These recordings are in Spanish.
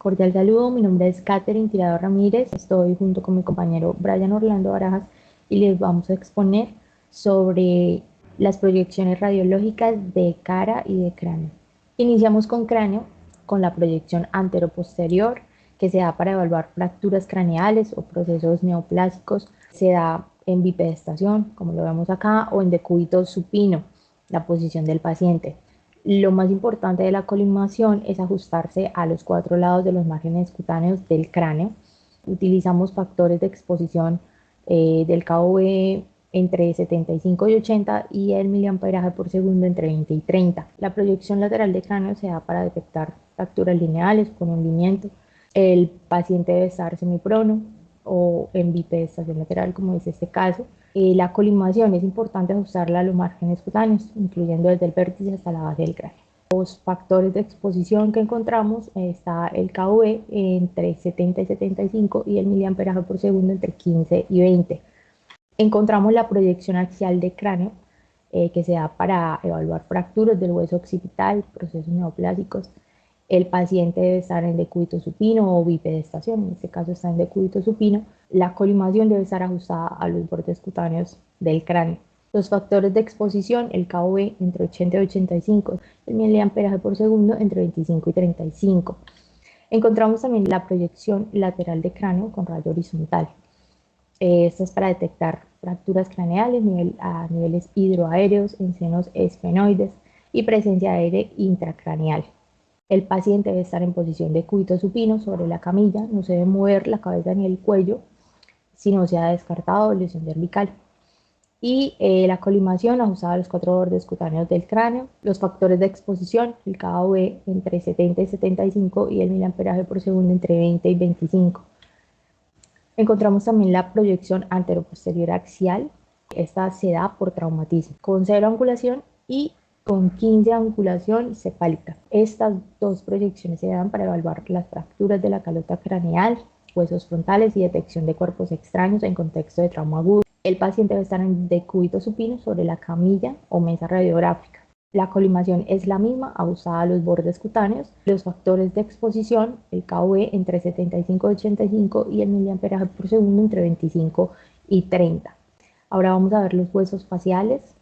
Cordial saludo, mi nombre es Katherine Tirado Ramírez, estoy junto con mi compañero Brian Orlando Barajas y les vamos a exponer sobre las proyecciones radiológicas de cara y de cráneo. Iniciamos con cráneo, con la proyección anteroposterior, que se da para evaluar fracturas craneales o procesos neoplásicos. Se da en bipedestación, como lo vemos acá, o en decúbito supino, la posición del paciente. Lo más importante de la colimación es ajustarse a los 4 lados de los márgenes cutáneos del cráneo. Utilizamos factores de exposición del KV entre 75 y 80 y el miliamperaje por segundo entre 20 y 30. La proyección lateral de cráneo se da para detectar fracturas lineales con hundimiento. El paciente debe estar semiprono o en bipedestación lateral, como es este caso. La colimación es importante ajustarla a los márgenes cutáneos, incluyendo desde el vértice hasta la base del cráneo. Los factores de exposición que encontramos está el KV entre 70 y 75 y el miliamperaje por segundo entre 15 y 20. Encontramos la proyección axial de cráneo que se da para evaluar fracturas del hueso occipital, procesos neoplásicos. El paciente debe estar en decúbito supino o bipedestación, en este caso está en decúbito supino. La colimación debe estar ajustada a los bordes cutáneos del cráneo. Los factores de exposición, el KV entre 80 y 85, el miliamperaje por segundo entre 25 y 35. Encontramos también la proyección lateral de cráneo con rayo horizontal. Esta es para detectar fracturas craneales a niveles hidroaéreos, en senos esfenoides y presencia de aire intracraneal. El paciente debe estar en posición de cúbito supino sobre la camilla, no se debe mover la cabeza ni el cuello si no se ha descartado lesión cervical. Y la colimación ajustada a los 4 bordes cutáneos del cráneo. Los factores de exposición, el KV entre 70 y 75 y el miliamperaje por segundo entre 20 y 25. Encontramos también la proyección anteroposterior axial. Esta se da por traumatismo, con 0 angulación y con 15 angulación cefálica. Estas dos proyecciones se dan para evaluar las fracturas de la calota craneal, huesos frontales y detección de cuerpos extraños en contexto de trauma agudo. El paciente debe estar en decúbito supino sobre la camilla o mesa radiográfica. La colimación es la misma, ajustada a los bordes cutáneos. Los factores de exposición, el KV entre 75 y 85 y el miliamperaje por segundo entre 25 y 30. Ahora vamos a ver los huesos faciales.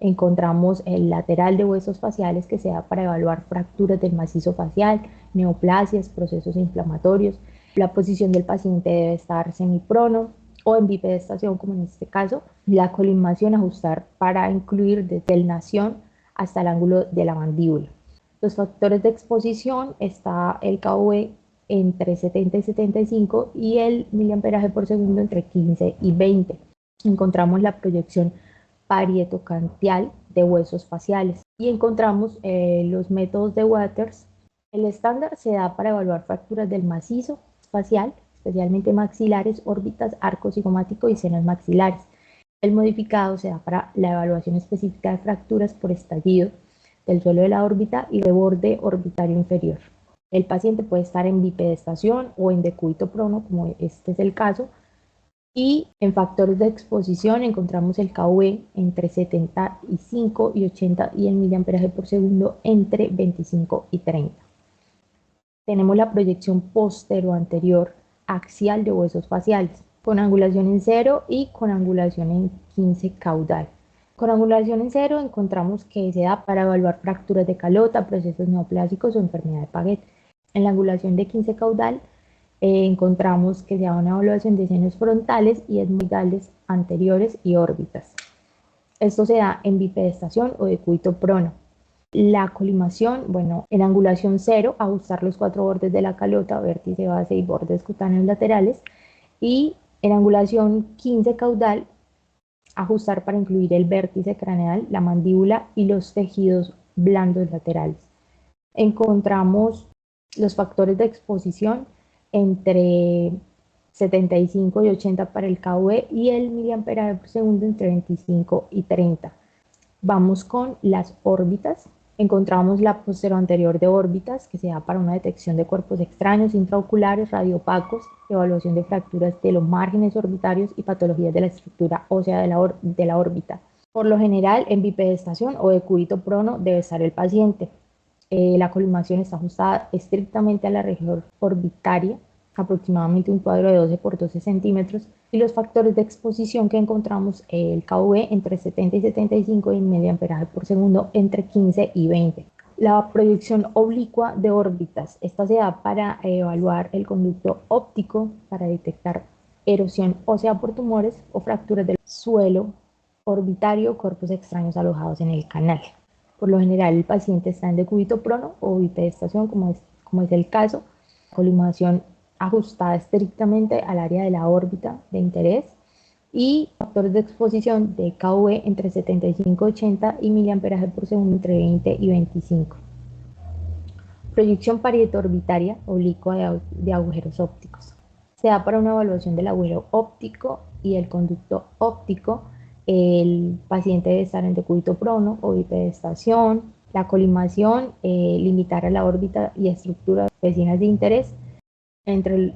Encontramos el lateral de huesos faciales que se da para evaluar fracturas del macizo facial, neoplasias, procesos inflamatorios. La posición del paciente debe estar semiprono o en bipedestación, como en este caso. La colimación ajustar para incluir desde el nación hasta el ángulo de la mandíbula. Los factores de exposición está el KV entre 70 y 75 y el miliamperaje por segundo entre 15 y 20. Encontramos la proyección parietocantial de huesos faciales y encontramos los métodos de Waters. El estándar se da para evaluar fracturas del macizo facial, especialmente maxilares, órbitas, arco cigomático y senos maxilares. El modificado se da para la evaluación específica de fracturas por estallido del suelo de la órbita y de borde orbitario inferior. El paciente puede estar en bipedestación o en decúbito prono, como este es el caso, y en factores de exposición encontramos el KV entre 75 y 80 y el miliamperaje por segundo entre 25 y 30. Tenemos la proyección postero-anterior axial de huesos faciales, con angulación en 0 y con angulación en 15 caudal. Con angulación en 0 encontramos que se da para evaluar fracturas de calota, procesos neoplásicos o enfermedad de Paget. En la angulación de 15 caudal encontramos que se da una evaluación de senos frontales y etmoidales anteriores y órbitas. Esto se da en bipedestación o decúbito prono. La colimación, bueno, en angulación 0, ajustar los 4 bordes de la calota, vértice, base y bordes cutáneos laterales. Y en angulación 15 caudal, ajustar para incluir el vértice craneal, la mandíbula y los tejidos blandos laterales. Encontramos los factores de exposición entre 75 y 80 para el KV y el miliamperaje por segundo entre 25 y 30. Vamos con las órbitas. Encontramos la posteroanterior de órbitas, que se da para una detección de cuerpos extraños, intraoculares, radiopacos, evaluación de fracturas de los márgenes orbitarios y patologías de la estructura ósea de la órbita. Por lo general, en bipedestación o decúbito prono debe estar el paciente. La colimación está ajustada estrictamente a la región orbitaria, aproximadamente un cuadro de 12 por 12 centímetros, y los factores de exposición que encontramos, el KV entre 70 y 75 y el miliamperaje por segundo entre 15 y 20. La proyección oblicua de órbitas, esta se da para evaluar el conducto óptico para detectar erosión ósea por tumores o fracturas del suelo orbitario o cuerpos extraños alojados en el canal. Por lo general, el paciente está en decúbito prono o bipedestación, como es el caso, colimación ajustada estrictamente al área de la órbita de interés y factores de exposición de KV entre 75 y 80 y miliamperaje por segundo entre 20 y 25. Proyección parieto-orbitaria oblicua de agujeros ópticos. Se da para una evaluación del agujero óptico y el conducto óptico. El paciente debe estar en decúbito prono o bipedestación. La colimación, limitar a la órbita y estructuras vecinas de interés. Entre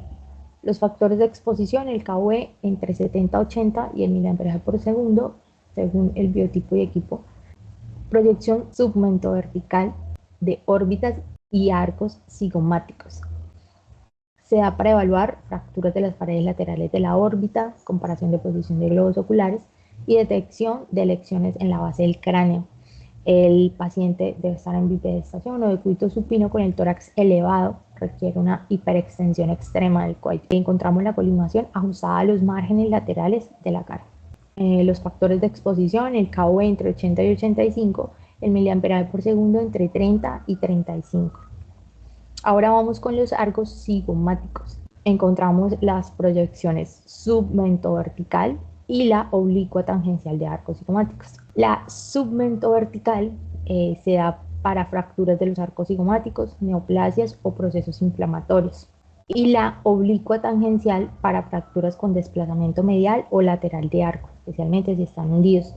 los factores de exposición, el KV entre 70 y 80 y el miliamperaje por segundo, según el biotipo y equipo. Proyección submentovertical de órbitas y arcos cigomáticos. Se da para evaluar fracturas de las paredes laterales de la órbita, comparación de posición de globos oculares y detección de lesiones en la base del cráneo. El paciente debe estar en bipedestación o decúbito supino con el tórax elevado, requiere una hiperextensión extrema del cuello. Encontramos la colimación ajustada a los márgenes laterales de la cara. Los factores de exposición, el KV entre 80 y 85, el miliamperaje por segundo entre 30 y 35. Ahora vamos con los arcos cigomáticos. Encontramos las proyecciones submentovertical y la oblicua tangencial de arcos cigomáticos. La submentovertical se da para fracturas de los arcos cigomáticos, neoplasias o procesos inflamatorios. Y la oblicua tangencial para fracturas con desplazamiento medial o lateral de arco, especialmente si están hundidos.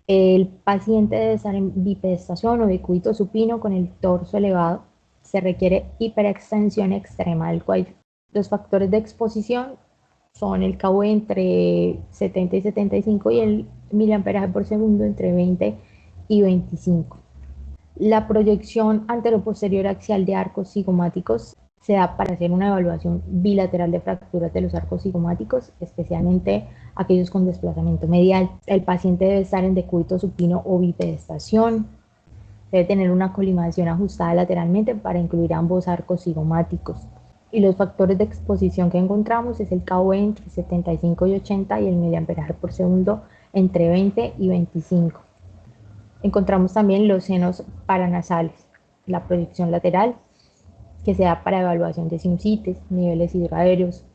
El paciente debe estar en bipedestación o decúbito supino con el torso elevado. Se requiere hiperextensión extrema del cuello. Los factores de exposición son el KV entre 70 y 75 y el miliamperaje por segundo entre 20 y 25. La proyección anteroposterior axial de arcos cigomáticos se da para hacer una evaluación bilateral de fracturas de los arcos cigomáticos, especialmente aquellos con desplazamiento medial. El paciente debe estar en decúbito supino o bipedestación. Debe tener una colimación ajustada lateralmente para incluir ambos arcos cigomáticos. Y los factores de exposición que encontramos es el KV entre 75 y 80 y el miliamperaje por segundo entre 20 y 25. Encontramos también los senos paranasales, la proyección lateral, que se da para evaluación de sinusitis, niveles hidroaéreos,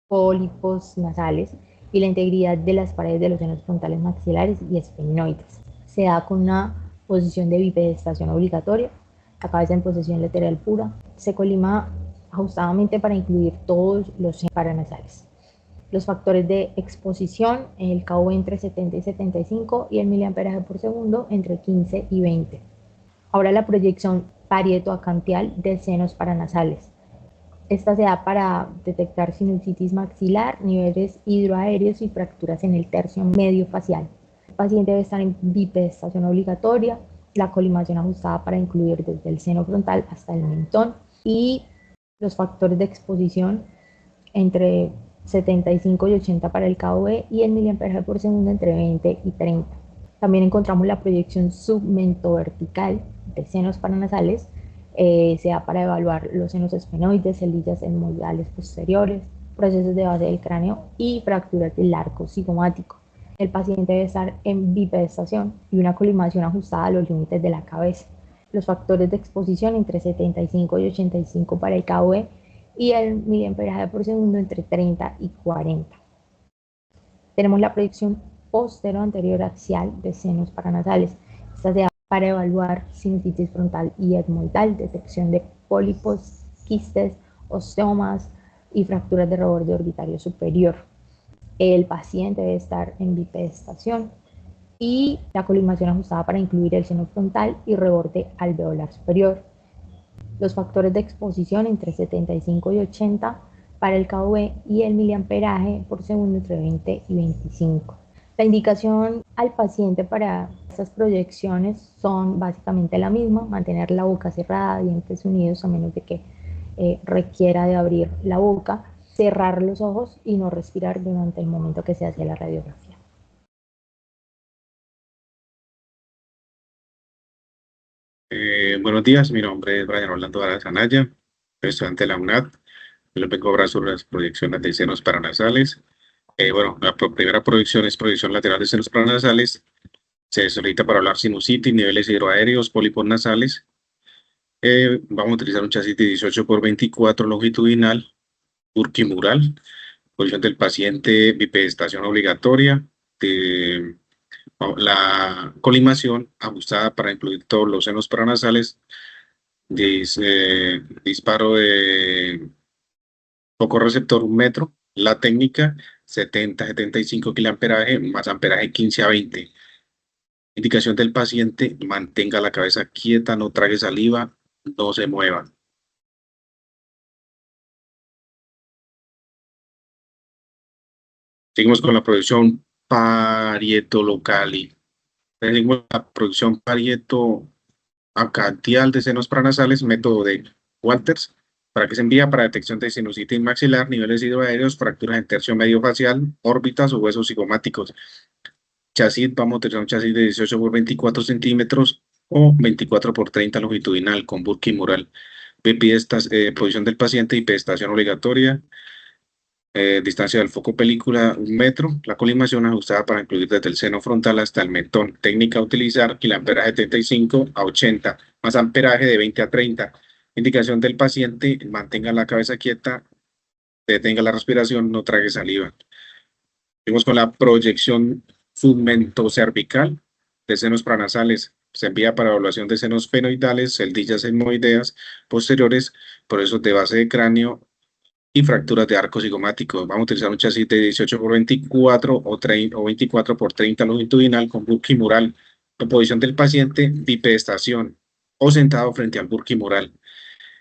pólipos nasales y la integridad de las paredes de los senos frontales maxilares y esfenoides. Se da con una posición de bipedestación obligatoria, la cabeza en posición lateral pura. Se colima ajustadamente para incluir todos los senos paranasales. Los factores de exposición, el KV entre 70 y 75 y el miliamperaje por segundo entre 15 y 20. Ahora la proyección parietoacantial de senos paranasales. Esta se da para detectar sinusitis maxilar, niveles hidroaéreos y fracturas en el tercio medio facial. El paciente debe estar en bipedestación obligatoria, la colimación ajustada para incluir desde el seno frontal hasta el mentón y los factores de exposición entre 75 y 80 para el KV y el miliamperaje por segundo entre 20 y 30. También encontramos la proyección submentovertical de senos paranasales. Se da para evaluar los senos esfenoides, celillas etmoidales posteriores, procesos de base del cráneo y fracturas del arco cigomático. El paciente debe estar en bipedestación y una colimación ajustada a los límites de la cabeza. Los factores de exposición entre 75 y 85 para el KV y el miliamperaje por segundo entre 30 y 40. Tenemos la proyección postero-anterior axial de senos paranasales. Esta se da para evaluar sinusitis frontal y etmoidal, detección de pólipos, quistes, osteomas y fracturas de reborde orbitario superior. El paciente debe estar en bipedestación y la colimación ajustada para incluir el seno frontal y reborde alveolar superior. Los factores de exposición entre 75 y 80 para el KV y el miliamperaje por segundo entre 20 y 25. La indicación al paciente para Estas proyecciones son básicamente la misma, mantener la boca cerrada, dientes unidos a menos de que requiera de abrir la boca, cerrar los ojos y no respirar durante el momento que se hace la radiografía. Buenos días, mi nombre es Brian Orlando Aras Anaya, estudiante de la UNAD. Yo les vengo a hablar sobre las proyecciones de senos paranasales. Bueno, la primera proyección es proyección lateral de senos paranasales. Se solicita para hablar sinusitis, niveles hidroaéreos, pólipos nasales. Vamos a utilizar un chasis de 18 por 24 longitudinal, Burki-Mural. Posición del paciente, bipedestación obligatoria. La colimación ajustada para incluir todos los senos paranasales. Disparo de foco receptor 1 metro. La técnica 70-75 kA más amperaje 15 a 20. Indicación del paciente: mantenga la cabeza quieta, no trague saliva, no se mueva. Seguimos con la producción parieto locali. Seguimos la producción parieto acantial de senos paranasales, método de Walters, para que se envía para detección de sinusitis maxilar, niveles hidroaéreos, fracturas en tercio medio facial, órbitas o huesos cigomáticos. Chasis, vamos a utilizar un chasis de 18 por 24 centímetros o 24 por 30 longitudinal con Burki Mural. Posición del paciente, hiperestación obligatoria, distancia del foco película 1 metro, la colimación ajustada para incluir desde el seno frontal hasta el mentón. Técnica a utilizar: kiloamperaje de 75 a 80, más amperaje de 20 a 30. Indicación del paciente: mantenga la cabeza quieta, detenga la respiración, no trague saliva. Seguimos con la proyección submentocervical de senos paranasales. Se envía para evaluación de senos fenoidales, celdillas etmoideas posteriores, procesos de base de cráneo y fracturas de arco cigomático. Vamos a utilizar un chasis de 18 por 24 o 24 por 30 longitudinal con Burki Mural. La posición del paciente, bipedestación o sentado frente al Burki Mural.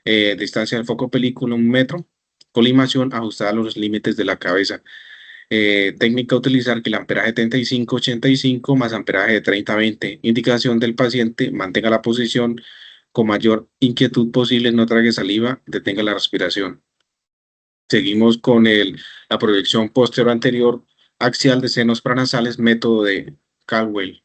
Distancia del foco película 1 metro. Colimación ajustada a los límites de la cabeza. Técnica a utilizar: kiloamperaje 75-85 más amperaje de 30-20. Indicación del paciente: mantenga la posición con mayor inquietud posible, no trague saliva, detenga la respiración. Seguimos con la proyección posterior anterior axial de senos paranasales, método de Caldwell.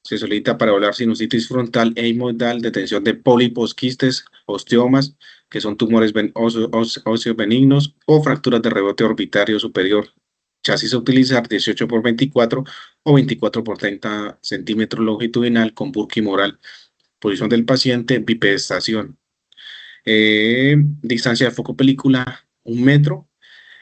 Se solicita para evaluar sinusitis frontal e hemorroidal, detención de pólipos, quistes, osteomas, que son tumores óseos benignos, o fracturas de rebote orbitario superior. Chasis a utilizar: 18 por 24 o 24 por 30 centímetros longitudinal con Burki Mural. Posición del paciente, bipedestación. Distancia de foco película 1 metro.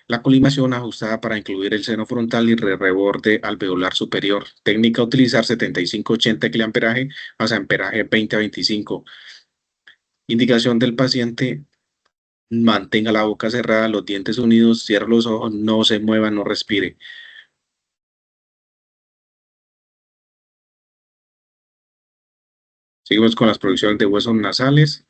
La colimación ajustada para incluir el seno frontal y reborde alveolar superior. Técnica a utilizar: 75-80 kA más amperaje 20 a 25. Indicación del paciente: mantenga la boca cerrada, los dientes unidos, cierre los ojos, no se mueva, no respire. Seguimos con las proyecciones de huesos nasales.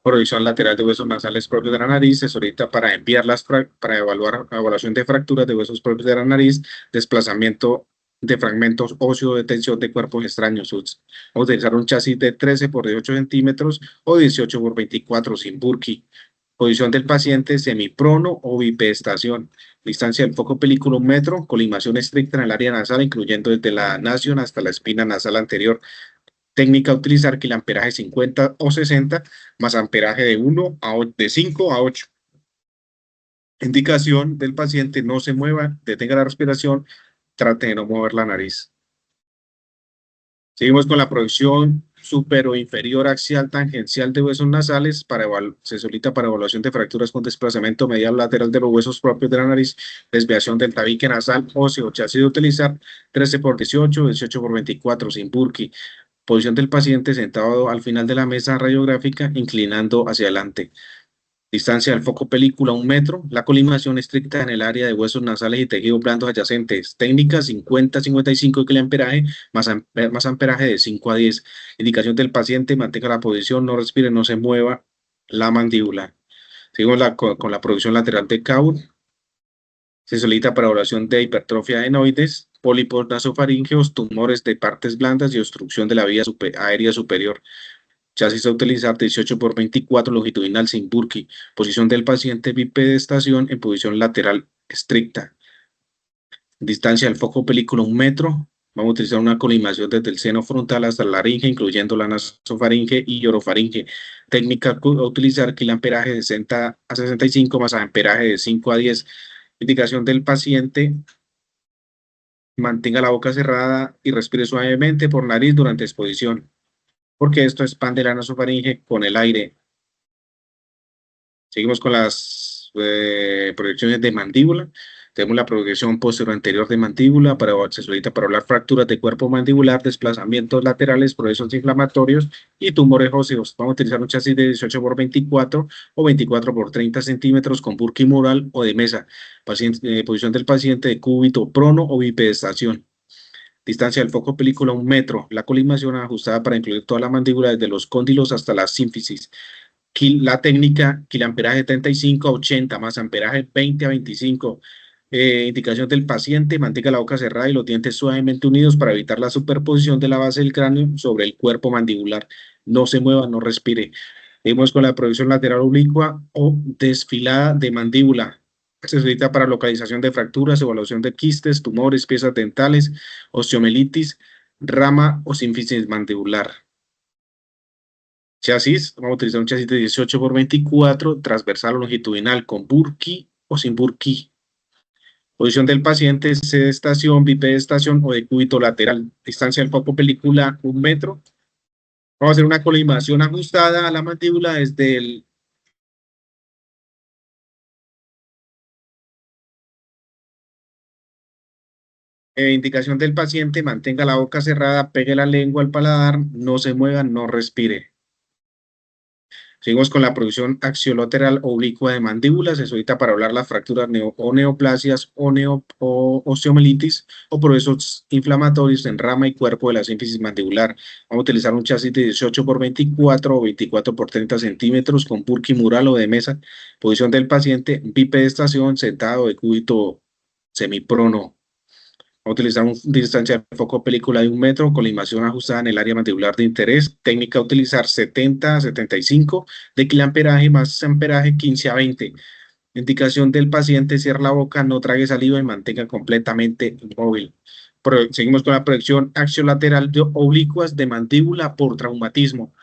Proyección lateral de huesos nasales propios de la nariz. Se solicita para enviarlas para evaluación de fracturas de huesos propios de la nariz, desplazamiento de fragmentos óseos, detención de cuerpos extraños. Vamos a utilizar un chasis de 13 por 18 centímetros o 18 por 24 sin Burki. Posición del paciente: semiprono o bipedestación. Distancia del foco película 1 metro. Colimación estricta en el área nasal, incluyendo desde la nasion hasta la espina nasal anterior. Técnica a utilizar: kiloamperaje 50 o 60 más amperaje de 5 a 8. Indicación del paciente: no se mueva, detenga la respiración, trate de no mover la nariz. Seguimos con la proyección super o inferior axial tangencial de huesos nasales. Se solicita para evaluación de fracturas con desplazamiento medial lateral de los huesos propios de la nariz, desviación del tabique nasal óseo. Chasis de utilizar: 13 por 18, 18 por 24 sin Burki. Posición del paciente: sentado al final de la mesa radiográfica, inclinando hacia adelante. Distancia del foco película 1 metro. La colimación estricta en el área de huesos nasales y tejidos blandos adyacentes. Técnica: 50-55 kA más amperaje de 5 a 10. Indicación del paciente: mantenga la posición, no respire, no se mueva la mandíbula. Seguimos con la producción lateral de Cour. Se solicita para evaluación de hipertrofia adenoides. pólipos nasofaríngeos, tumores de partes blandas y obstrucción de la vía aérea superior. Chasis a utilizar 18 por 24 longitudinal sin Burki. Posición del paciente bipedestación en posición lateral estricta. Distancia del foco película 1 metro. Vamos a utilizar una colimación desde el seno frontal hasta la laringe, incluyendo la nasofaringe y orofaringe. Técnica a utilizar: kiloamperaje de 60 a 65 más amperaje de 5 a 10. Indicación del paciente: mantenga la boca cerrada y respire suavemente por nariz durante exposición, porque esto expande la nasofaringe con el aire. Seguimos con las proyecciones de mandíbula. Tenemos la proyección posterior anterior de mandíbula, se solicita para hablar fracturas de cuerpo mandibular, desplazamientos laterales, procesos inflamatorios y tumores óseos. Vamos a utilizar un chasis de 18 por 24 o 24 por 30 centímetros con Burki mural o de mesa. Posición del paciente de cúbito prono o bipedestación. Distancia del foco película 1 metro. La colimación ajustada para incluir toda la mandíbula desde los cóndilos hasta la sínfisis. La técnica: kiloamperaje 35 a 80 más amperaje 20 a 25. Indicación del paciente: mantenga la boca cerrada y los dientes suavemente unidos para evitar la superposición de la base del cráneo sobre el cuerpo mandibular. No se mueva, no respire. Seguimos con la proyección lateral oblicua o desfilada de mandíbula. Se necesita para localización de fracturas, evaluación de quistes, tumores, piezas dentales, osteomelitis, rama o sínfisis mandibular. Chasis: vamos a utilizar un chasis de 18 por 24, transversal o longitudinal, con Burki o sin Burki. Posición del paciente: sedestación, bipedestación o de cúbito lateral. Distancia del foco película 1 metro. Vamos a hacer una colimación ajustada a la mandíbula desde el indicación del paciente: mantenga la boca cerrada, pegue la lengua al paladar, no se mueva, no respire. Seguimos con la proyección axiolateral oblicua de mandíbula. Se solicita para hablar las fracturas o neoplasias o osteomelitis o procesos inflamatorios en rama y cuerpo de la sínfisis mandibular. Vamos a utilizar un chasis de 18 por 24 o 24 por 30 centímetros con Burki mural o de mesa. Posición del paciente: bipedestación, sentado de cúbito semiprono. Vamos a utilizar una distancia de foco película de 1 metro, colimación ajustada en el área mandibular de interés. Técnica a utilizar: 70 a 75 de kiloamperaje más amperaje 15 a 20. Indicación del paciente: cierre la boca, no trague saliva y mantenga completamente inmóvil. Seguimos con la proyección axiolateral de oblicuas de mandíbula por traumatismo.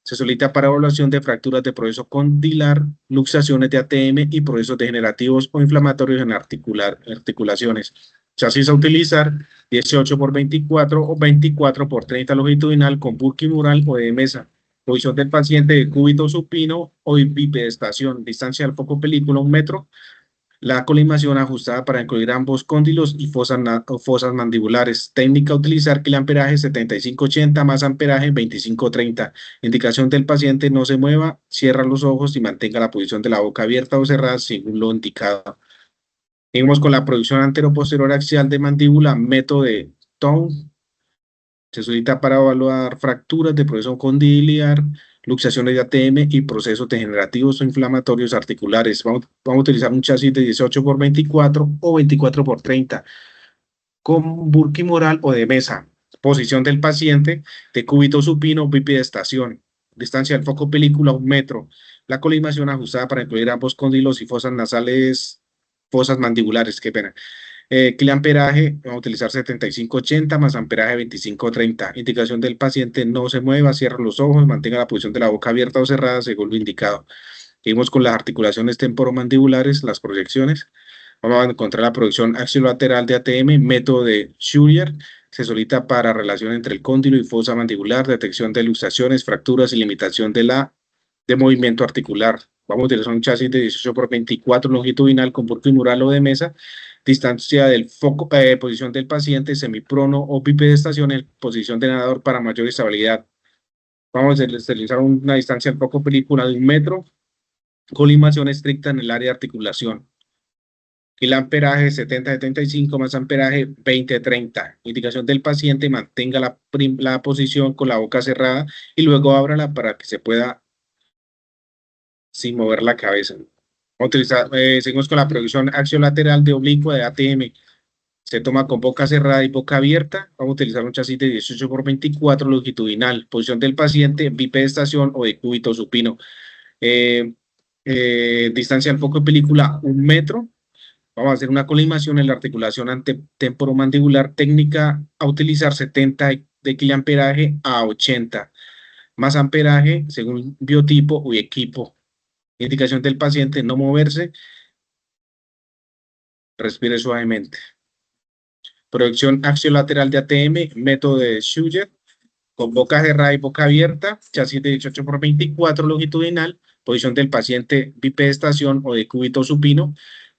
Se solicita para evaluación de fracturas de proceso condilar, luxaciones de ATM y procesos degenerativos o inflamatorios en articulaciones. Chasis a utilizar: 18 por 24 o 24 por 30 longitudinal con Burki mural o de mesa. Posición del paciente de cúbito supino o bipedestación. Distancia del foco película 1 metro. La colimación ajustada para incluir ambos cóndilos y fosas mandibulares. Técnica a utilizar: kiloamperaje 75-80 más amperaje 25-30. Indicación del paciente: no se mueva, cierra los ojos y mantenga la posición de la boca abierta o cerrada según lo indicado. Seguimos con la proyección anteroposterior axial de mandíbula, método de Tone. Se solicita para evaluar fracturas de proceso condiliar, luxaciones de ATM y procesos degenerativos o inflamatorios articulares. Vamos a utilizar un chasis de 18 por 24 o 24 por 30 con Burki mural o de mesa. Posición del paciente: de cúbito supino, bipedestación. Distancia del foco película 1 metro. La colimación ajustada para incluir ambos cóndilos y fosas nasales, fosas mandibulares, qué pena. Kiloamperaje, vamos a utilizar 75-80 más amperaje 25-30. Indicación del paciente: no se mueva, cierra los ojos, mantenga la posición de la boca abierta o cerrada según lo indicado. Seguimos con las articulaciones temporomandibulares, las proyecciones. Vamos a encontrar la proyección axiolateral de ATM, método de Schurier. Se solicita para relación entre el cóndilo y fosa mandibular, detección de luxaciones, fracturas y limitación de movimiento articular. Vamos a utilizar un chasis de 18 por 24 longitudinal con Burki mural o de mesa. Distancia del foco, posición del paciente semiprono o bipedestación en posición de nadador para mayor estabilidad. Vamos a utilizar una distancia del foco película de 1 metro, colimación estricta en el área de articulación. Kiloamperaje 70-75 más amperaje 20-30. Indicación del paciente: mantenga la posición con la boca cerrada y luego ábrala para que se pueda sin mover la cabeza. Seguimos con la proyección axiolateral de oblicua de ATM. Se toma con boca cerrada y boca abierta. Vamos a utilizar un chasis de 18 por 24 longitudinal. Posición del paciente, bipedestación o de cúbito supino. Eh, Distancia al foco de película, 1 metro. Vamos a hacer una colimación en la articulación antemporomandibular. Técnica a utilizar 70 de kA a 80. Más amperaje según biotipo o equipo. Indicación del paciente, no moverse. Respire suavemente. Proyección axiolateral de ATM, método de Schuger, con boca cerrada y boca abierta, chasis de 18 por 24 longitudinal, posición del paciente bipedestación o de cúbito supino,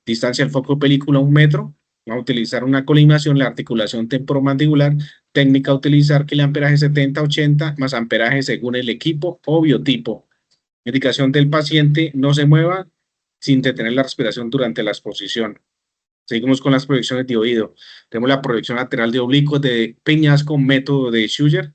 distancia al foco de película 1 metro. Vamos a utilizar una colimación, la articulación temporomandibular, técnica a utilizar amperaje 70-80 más amperaje según el equipo o biotipo. Indicación del paciente, no se mueva sin detener la respiración durante la exposición. Seguimos con las proyecciones de oído. Tenemos la proyección lateral de oblicuos de Peñasco, método de Schuger.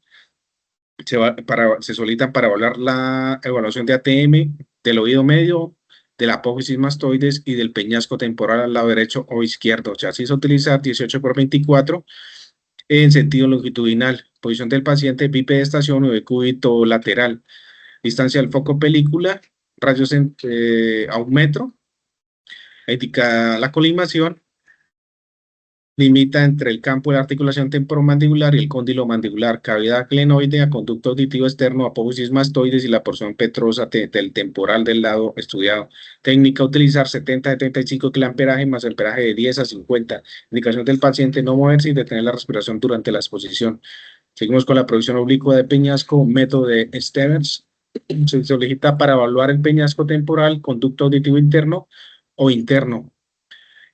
Se solicitan para evaluar la evaluación de ATM del oído medio, de la apófisis mastoides y del peñasco temporal al lado derecho o izquierdo. Chasis a utilizar 18 por 24 en sentido longitudinal. Posición del paciente, bipedestación o de cúbito lateral. Distancia del foco película, radios a 1 metro. Indica la colimación. Limita entre el campo de la articulación temporomandibular y el cóndilo mandibular, cavidad glenoidea, conducto auditivo externo, apófisis mastoides y la porción petrosa del temporal del lado estudiado. Técnica a utilizar 70-75 kA más amperaje de 10 a 50. Indicación del paciente, no moverse y detener la respiración durante la exposición. Seguimos con la proyección oblicua de peñasco, método de Stevens. Se solicita para evaluar el peñasco temporal, conducto auditivo interno o interno.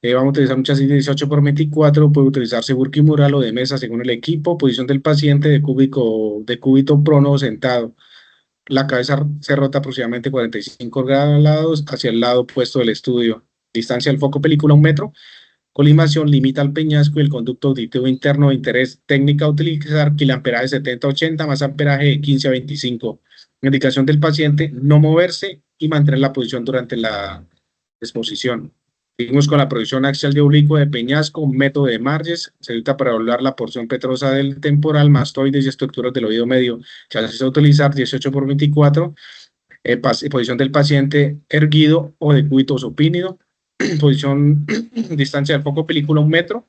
Vamos a utilizar un chasis de 18 por 24, puede utilizarse burquimural o de mesa según el equipo, posición del paciente de cúbito prono o sentado. La cabeza se rota aproximadamente 45 grados hacia el lado opuesto del estudio. Distancia del foco película 1 metro. Colimación limita al peñasco y el conducto auditivo interno de interés. Técnica a utilizar kiloamperaje 70-80 más amperaje de 15 a 25. Indicación del paciente, no moverse y mantener la posición durante la exposición. Seguimos con la proyección axial de oblicuo de peñasco, método de Marges, se usa para evaluar la porción petrosa del temporal, mastoides y estructuras del oído medio. Chasis a utilizar 18 por 24, posición del paciente erguido o de cúbito supínido, posición, distancia del foco película 1 metro.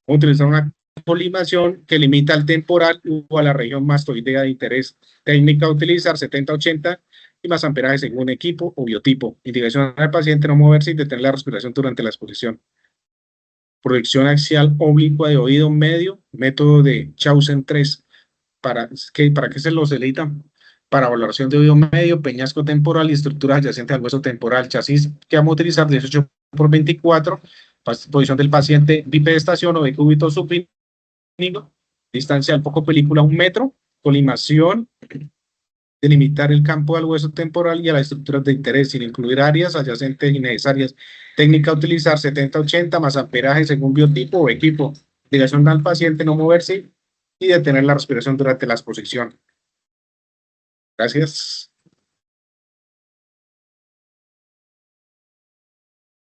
Vamos a utilizar una colimación que limita al temporal o a la región mastoidea de interés. Técnica a utilizar 70-80 y más amperaje según equipo o biotipo. Indicación al paciente, no moverse y detener la respiración durante la exposición. Proyección axial oblicua de oído medio, método de Chausen 3. ¿Para qué se lo solicitan? Para valoración de oído medio, peñasco temporal y estructuras adyacentes al hueso temporal. Chasis que vamos a utilizar 18 por 24. Posición del paciente, bipedestación o de cúbito supino. Distancia al foco película 1 metro. Colimación. Delimitar el campo al hueso temporal y a las estructuras de interés, sin incluir áreas adyacentes innecesarias. Técnica a utilizar 70-80 más amperaje según biotipo o equipo. Indicación al paciente, no moverse y detener la respiración durante la exposición. Gracias.